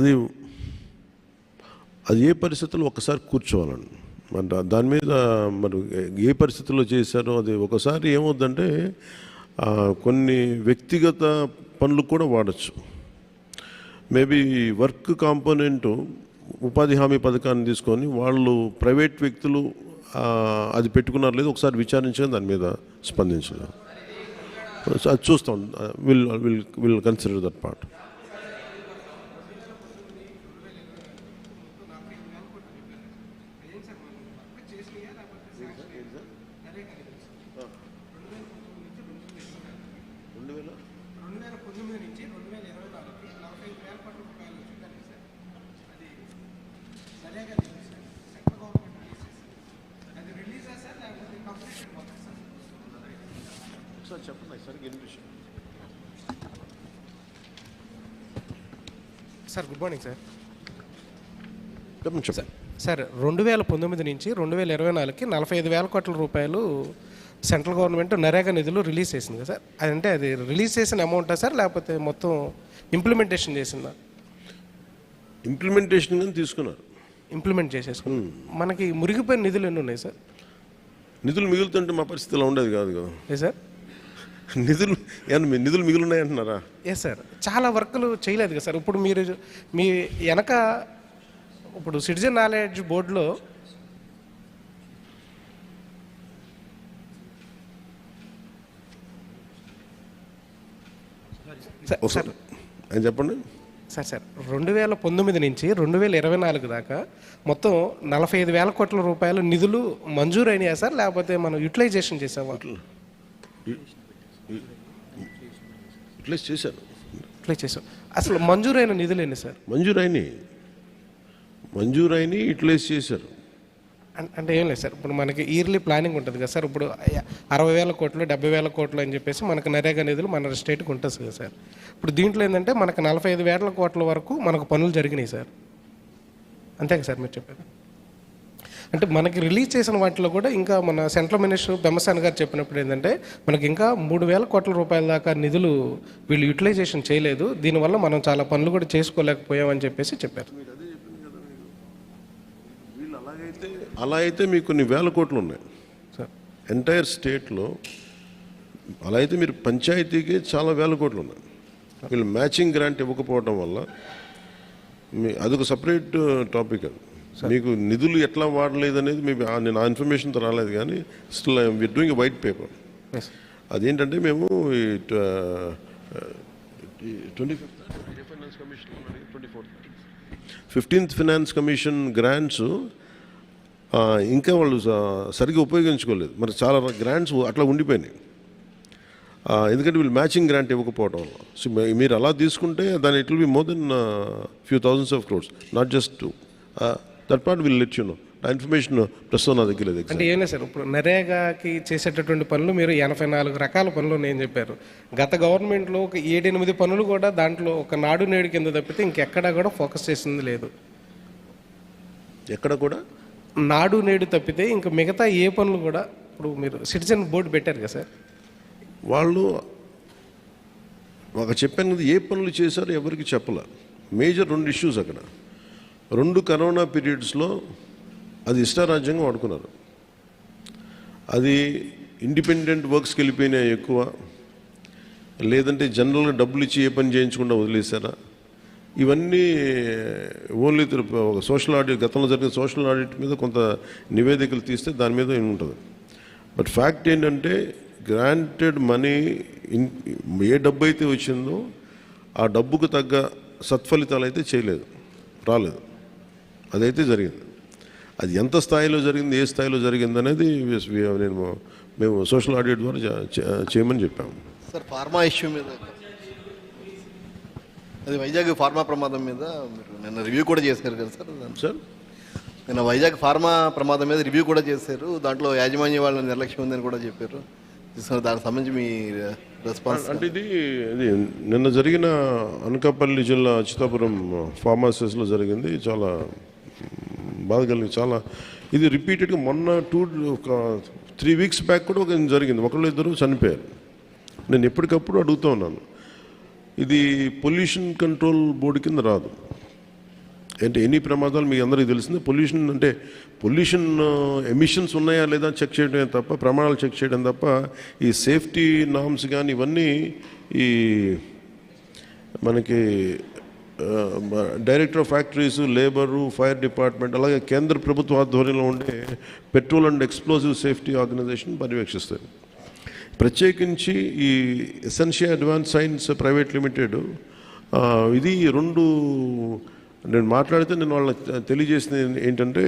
అది అది ఏ పరిస్థితుల్లో ఒకసారి కూర్చోవాలండి. మరి దాని మీద మరి ఏ పరిస్థితుల్లో చేశారో అది ఒకసారి ఏమవుద్దంటే కొన్ని వ్యక్తిగత పనులు కూడా వాడచ్చు. మేబీ వర్క్ కాంపోనెంటు ఉపాధి హామీ పథకాన్ని తీసుకొని వాళ్ళు ప్రైవేట్ వ్యక్తులు అది పెట్టుకున్నారు లేదు ఒకసారి విచారించడం దాని మీద స్పందించడం అది చూస్తాం. Will consider that part. Sir good morning sir. చెప్పండి. సార్ 2019 నుంచి 2024కి 45,000 కోట్ల రూపాయలు సెంట్రల్ గవర్నమెంట్ నరేగా నిధులు రిలీజ్ చేసింది కదా సార్. అదంటే అది రిలీజ్ చేసిన అమౌంటా సార్ లేకపోతే మొత్తం ఇంప్లిమెంటేషన్ చేసిందా? ఇంప్లిమెంటేషన్ కానీ తీసుకున్నారు, ఇంప్లిమెంట్ చేసేసుకున్నాం. మనకి మురిగిపోయిన నిధులు ఎన్ని ఉన్నాయి సార్? నిధులు మిగులుతుంటే మా పరిస్థితి ఇలా ఉండేది కాదు కదా. ఏ సార్ నిధులు మిగులున్నాయి అంటున్నారా? ఎస్ సార్, చాలా వర్కులు చేయలేదు కదా సార్. ఇప్పుడు మీరు మీ వెనక ఇప్పుడు సిటిజన్ నాలెడ్జ్ బోర్డులో సార్ చెప్పండి సార్ 2019 నుంచి 2024 దాకా మొత్తం 45,000 కోట్ల రూపాయలు నిధులు మంజూరు అయినాయా సార్ లేకపోతే మనం యూటిలైజేషన్ చేసామా? యూటిలైజ్ చేశారు. అసలు మంజూరైన నిధులు ఎన్ని సార్? మంజూరైన యూటిలైజ్ చేశారు అంటే ఏం లేదు సార్, ఇప్పుడు మనకి ఇయర్లీ ప్లానింగ్ ఉంటుంది కదా సార్. ఇప్పుడు 60,000 కోట్లు 70,000 కోట్లు అని చెప్పేసి మనకు నరేగా నిధులు మన స్టేట్కి ఉంటుంది కదా సార్. ఇప్పుడు దీంట్లో ఏంటంటే మనకు 45,000 కోట్ల వరకు మనకు పనులు జరిగినాయి సార్. అంతే కదా సార్ మీరు చెప్పారు? అంటే మనకి రిలీజ్ చేసిన వాటిలో కూడా ఇంకా మన సెంట్రల్ మినిస్టర్ బెమ్మసాని గారు చెప్పినప్పుడు ఏంటంటే మనకి ఇంకా 3,000 కోట్ల రూపాయల దాకా నిధులు వీళ్ళు యూటిలైజేషన్ చేయలేదు, దీనివల్ల మనం చాలా పనులు కూడా చేసుకోలేకపోయామని చెప్పేసి చెప్పారు. అలా అయితే మీకు కొన్ని వేల కోట్లు ఉన్నాయి సార్ ఎంటైర్ స్టేట్లో. అలా అయితే మీరు పంచాయతీకి చాలా వేల కోట్లు ఉన్నాయి. వీళ్ళు మ్యాచింగ్ గ్రాంట్ ఇవ్వకపోవడం వల్ల అదొక సపరేట్ టాపిక్. అది మీకు నిధులు ఎట్లా వాడలేదు అనేది నేను ఆ ఇన్ఫర్మేషన్తో రాలేదు, కానీ still we're doing a white paper. అదేంటంటే మేము 15th ఫైనాన్స్ కమిషన్ గ్రాంట్స్ ఇంకా వాళ్ళు సరిగ్గా ఉపయోగించుకోలేదు. మరి చాలా గ్రాంట్స్ అట్లా ఉండిపోయినాయి, ఎందుకంటే వీళ్ళు మ్యాచింగ్ గ్రాంట్ ఇవ్వకపోవడం వల్ల. సో మీరు అలా తీసుకుంటే దాని it will be more than few thousands of crores, not just that part will let you know. ఆ ఇన్ఫర్మేషన్ ప్రస్తుతం నా దగ్గర లేదు. అంటే ఏమే సార్ ఇప్పుడు నరేగాకి చేసేటటువంటి పనులు మీరు 84 రకాల పనులు నేను చెప్పారు. గత గవర్నమెంట్లో ఒక 7-8 పనులు కూడా దాంట్లో ఒక నాడు నేడు కింద తప్పితే ఇంకెక్కడా కూడా ఫోకస్ చేసింది లేదు. ఎక్కడ కూడా నాడు నేడు తప్పితే ఇంకా మిగతా ఏ పనులు కూడా ఇప్పుడు మీరు సిటిజన్ బోర్డు పెట్టారు కదా సార్, వాళ్ళు ఒక చెప్పాను కదా ఏ పనులు చేశారో ఎవరికి చెప్పలే. మేజర్ 2 ఇష్యూస్ అక్కడ. 2 కరోనా పీరియడ్స్లో అది ఇష్టారాజ్యంగా వాడుకున్నారు. అది ఇండిపెండెంట్ వర్క్స్కి వెళ్ళిపోయినా ఎక్కువ, లేదంటే జనరల్గా డబ్బులు ఇచ్చి ఏ పని చేయించకుండా వదిలేశారా, ఇవన్నీ ఓన్లీ ఒక సోషల్ ఆడిట్, గతంలో జరిగిన సోషల్ ఆడిట్ మీద కొంత నివేదికలు తీస్తే దాని మీద ఉంటుంది. బట్ ఫ్యాక్ట్ ఏంటంటే గ్రాంటెడ్ మనీ ఏ డబ్బు అయితే వచ్చిందో ఆ డబ్బుకు తగ్గ సత్ఫలితాలు అయితే రాలేదు. అదైతే జరిగింది. అది ఎంత స్థాయిలో జరిగింది, ఏ స్థాయిలో జరిగింది అనేది మేము సోషల్ ఆడిట్ ద్వారా చేయమని చెప్పాము. సార్ ఫార్మా ఇష్యూ మీద, అది వైజాగ్ ఫార్మా ప్రమాదం మీద మీరు నిన్న రివ్యూ కూడా చేశారు కదా సార్. నిన్న వైజాగ్ ఫార్మా ప్రమాదం మీద రివ్యూ కూడా చేశారు. దాంట్లో యాజమాన్య వాళ్ళ నిర్లక్ష్యం ఉందని కూడా చెప్పారు. దానికి సంబంధించి మీ రెస్పాన్స్ అంటే ఇది నిన్న జరిగిన అనకాపల్లి జిల్లా అచ్యుతాపురం ఫార్మాసిస్లో జరిగింది. చాలా బాధ కలిగింది. చాలా ఇది రిపీటెడ్గా మొన్న 3 వీక్స్ బ్యాక్ కూడా ఒక జరిగింది. 1-2 చనిపోయారు. నేను ఎప్పటికప్పుడు అడుగుతూ ఉన్నాను, ఇది పొల్యూషన్ కంట్రోల్ బోర్డు కింద రాదు, అంటే ఎన్ని ప్రమాదాలు మీకు అందరికీ తెలిసిందే. పొల్యూషన్ ఎమిషన్స్ ఉన్నాయా లేదా చెక్ చేయడమే తప్ప, ప్రమాణాలు చెక్ చేయడం తప్ప ఈ సేఫ్టీ నామ్స్ కానీ ఇవన్నీ ఈ మనకి director of factories, labour, fire department, అలాగే కేంద్ర ప్రభుత్వ ఆధ్వర్యంలో ఉండే petrol and explosive safety organisation పర్యవేక్షిస్తాయి. ప్రత్యేకించి ఈ Escientia advance science private limited ఇది రెండు నేను మాట్లాడితే నేను వాళ్ళకి తెలియజేసింది ఏంటంటే,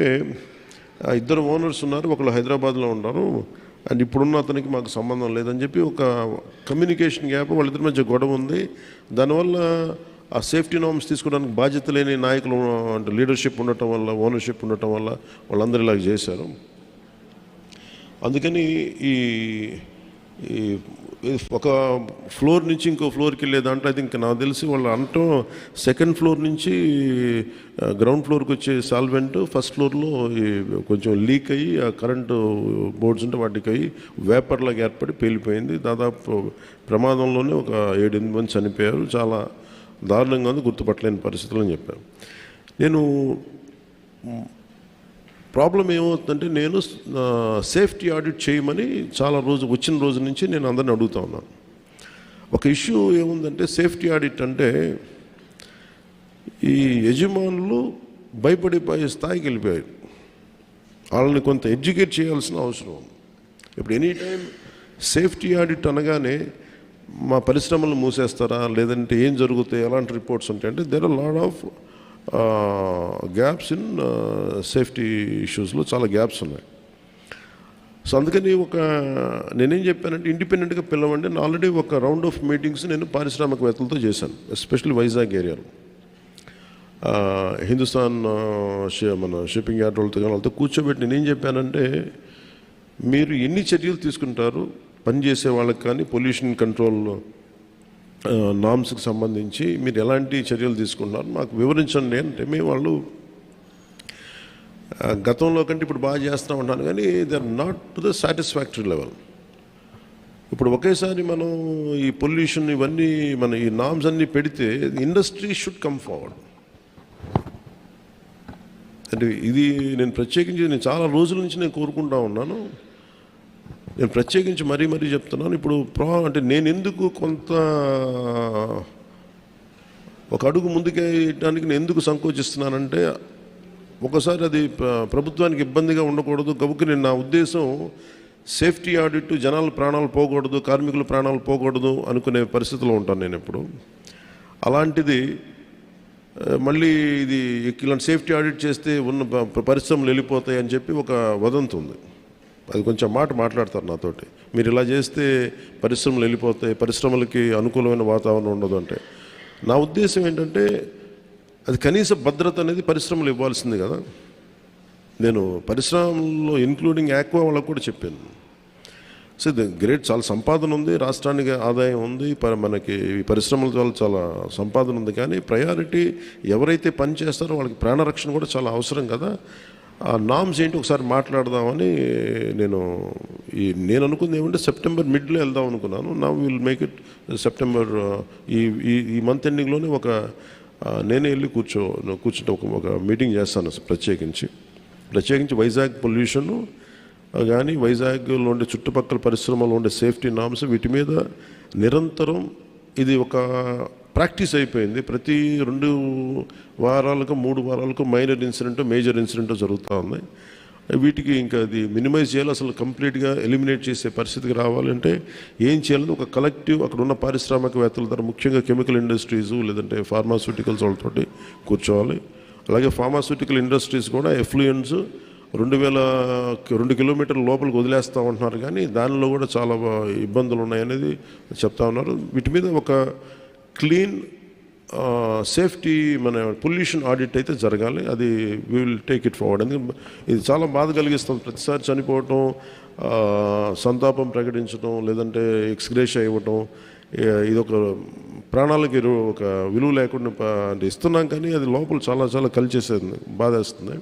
ఇద్దరు ఓనర్స్ ఉన్నారు, ఒకళ్ళు హైదరాబాద్లో ఉన్నారు అండ్ ఇప్పుడున్న అతనికి మాకు సంబంధం లేదని చెప్పి ఒక కమ్యూనికేషన్ గ్యాప్, వాళ్ళిద్దరి మధ్య గొడవ ఉంది. దానివల్ల ఆ సేఫ్టీ నార్మ్స్ తీసుకోవడానికి బాధ్యత లేని నాయకులు అంటే లీడర్షిప్ ఉండటం వల్ల, ఓనర్షిప్ ఉండటం వల్ల వాళ్ళందరూ ఇలాగ చేశారు. అందుకని ఈ ఒక ఫ్లోర్ నుంచి ఇంకో ఫ్లోర్కి వెళ్ళే దాంట్లో అయితే ఇంకా నాకు తెలిసి వాళ్ళు అంటాం సెకండ్ ఫ్లోర్ నుంచి గ్రౌండ్ ఫ్లోర్కి వచ్చే సాల్వెంట్ ఫస్ట్ ఫ్లోర్లో కొంచెం లీక్ అయ్యి ఆ కరెంటు బోర్డ్స్ ఉంటే వాటికి అయ్యి వేపర్లాగా ఏర్పడి పేలిపోయింది. దాదాపు ప్రమాదంలోనే ఒక 7-8 మంది చనిపోయారు. చాలా దారుణంగా ఉంది, గుర్తుపట్టలేని పరిస్థితులు అని చెప్పాను. నేను ప్రాబ్లం ఏమవుతుందంటే, నేను సేఫ్టీ ఆడిట్ చేయమని వచ్చిన రోజు నుంచి నేను అందరిని అడుగుతా ఉన్నాను. ఒక ఇష్యూ ఏముందంటే, సేఫ్టీ ఆడిట్ అంటే ఈ యజమానులు భయపడిపోయే స్థాయికి వెళ్ళిపోయారు. వాళ్ళని కొంత ఎడ్యుకేట్ చేయాల్సిన అవసరం ఉంది. ఇప్పుడు ఎనీ టైం సేఫ్టీ ఆడిట్ అనగానే మా పరిశ్రమలు మూసేస్తారా, లేదంటే ఏం జరుగుతాయి, ఎలాంటి రిపోర్ట్స్ ఉంటాయంటే there are lot of gaps in safety ఇష్యూస్లో చాలా గ్యాప్స్ ఉన్నాయి. సో అందుకని నేనేం చెప్పానంటే, ఇండిపెండెంట్గా పిలవండి. నేను ఆల్రెడీ ఒక రౌండ్ ఆఫ్ మీటింగ్స్ నేను పారిశ్రామికవేత్తలతో చేశాను, ఎస్పెషల్లీ వైజాగ్ ఏరియాలో. హిందుస్థాన్ మన షిప్పింగ్ యార్డ్ వాళ్ళతో కూర్చోబెట్టి నేనేం చెప్పానంటే, మీరు ఎన్ని చర్యలు తీసుకుంటారు పనిచేసే వాళ్ళకి కానీ పొల్యూషన్ కంట్రోల్ నామ్స్కి సంబంధించి మీరు ఎలాంటి చర్యలు తీసుకుంటున్నారు మాకు వివరించండి అంటే, మేము వాళ్ళు గతంలో కంటే ఇప్పుడు బాగా చేస్తూ ఉంటాను కానీ they are not to the satisfactory level. ఇప్పుడు ఒకేసారి మనం ఈ పొల్యూషన్ ఇవన్నీ మన ఈ నామ్స్ అన్నీ పెడితే ఇండస్ట్రీ షుడ్ కమ్ ఫార్వర్డ్. అంటే ఇది నేను ప్రత్యేకించి చాలా రోజుల నుంచి నేను కోరుకుంటా ఉన్నాను. నేను ప్రత్యేకించి మరీ చెప్తున్నాను. ఇప్పుడు అంటే నేను ఎందుకు కొంత ఒక అడుగు ముందుకేయడానికి నేను ఎందుకు సంకోచిస్తున్నానంటే, ఒకసారి అది ప్రభుత్వానికి ఇబ్బందిగా ఉండకూడదు కాబట్టి నేను నా ఉద్దేశం సేఫ్టీ ఆడిట్ జనాల ప్రాణాలు పోకూడదు, కార్మికుల ప్రాణాలు పోకూడదు అనుకునే పరిస్థితిలో ఉంటాను నేను ఎప్పుడు. అలాంటిది మళ్ళీ ఇది ఇలాంటి సేఫ్టీ ఆడిట్ చేస్తే ఉన్న పరిశ్రమలు వెళ్ళిపోతాయి అని చెప్పి ఒక వదంతి ఉంది. అది కొంచెం మాట్లాడతారు నాతోటి, మీరు ఇలా చేస్తే పరిశ్రమలు వెళ్ళిపోతాయి, పరిశ్రమలకి అనుకూలమైన వాతావరణం ఉండదు అంటే. నా ఉద్దేశం ఏంటంటే, అది కనీస భద్రత అనేది పరిశ్రమలు ఇవ్వాల్సింది కదా. నేను పరిశ్రమల్లో ఇంక్లూడింగ్ ఆక్వా వాళ్ళకు కూడా చెప్పాను. సో గ్రేట్, చాలా సంపాదన ఉంది, రాష్ట్రానికి ఆదాయం ఉంది, మనకి పరిశ్రమల వల్ల చాలా సంపాదన ఉంది. కానీ ప్రయారిటీ ఎవరైతే పని చేస్తారో వాళ్ళకి ప్రాణరక్షణ కూడా చాలా అవసరం కదా. ఆ నామ్స్ ఏంటి ఒకసారి మాట్లాడదామని నేను అనుకుంది ఏమంటే, సెప్టెంబర్ మిడ్లో వెళ్దాం అనుకున్నాను. నా విల్ మేక్ ఇట్ సెప్టెంబర్ ఈ మంత్ ఎండింగ్లోనే నేనే వెళ్ళి కూర్చుంటే ఒక మీటింగ్ చేస్తాను ప్రత్యేకించి వైజాగ్ పొల్యూషను కానీ వైజాగ్లో ఉండే చుట్టుపక్కల పరిశ్రమలో ఉండే సేఫ్టీ నామ్స్ వీటి మీద నిరంతరం ఇది ఒక ప్రాక్టీస్ అయిపోయింది. ప్రతి 2 వారాలకు 3 వారాలకు మైనర్ ఇన్సిడెంట్ మేజర్ ఇన్సిడెంట్ జరుగుతూ ఉన్నాయి. వీటికి ఇంకా అది మినిమైజ్ చేయాలి, అసలు కంప్లీట్గా ఎలిమినేట్ చేసే పరిస్థితికి రావాలంటే ఏం చేయాలని ఒక కలెక్టివ్ అక్కడ ఉన్న పారిశ్రామికవేత్తల ద్వారా, ముఖ్యంగా కెమికల్ ఇండస్ట్రీస్ లేదంటే ఫార్మాస్యూటికల్స్ వాళ్ళతోటి కూర్చోవాలి. అలాగే ఫార్మాస్యూటికల్ ఇండస్ట్రీస్ కూడా ఎఫ్లూయెంట్స్ 2 కిలోమీటర్ల లోపలికి వదిలేస్తూ ఉంటున్నారు కానీ దానిలో కూడా చాలా ఇబ్బందులు ఉన్నాయనేది చెప్తా ఉన్నారు. వీటి మీద ఒక క్లీన్ సేఫ్టీ మన పొల్యూషన్ ఆడిట్ అయితే జరగాలి. అది we will take it forward. ఎందుకంటే ఇది చాలా బాధ కలిగిస్తుంది. ప్రతిసారి చనిపోవటం, సంతాపం ప్రకటించడం, లేదంటే ఎక్స్గ్రేషియా ఇవ్వటం, ఇది ఒక ప్రాణాలకి ఒక విలువ లేకుండా అంటే ఇస్తున్నాం కానీ అది లోపల చాలా కలిచేసేది, బాధేస్తుంది.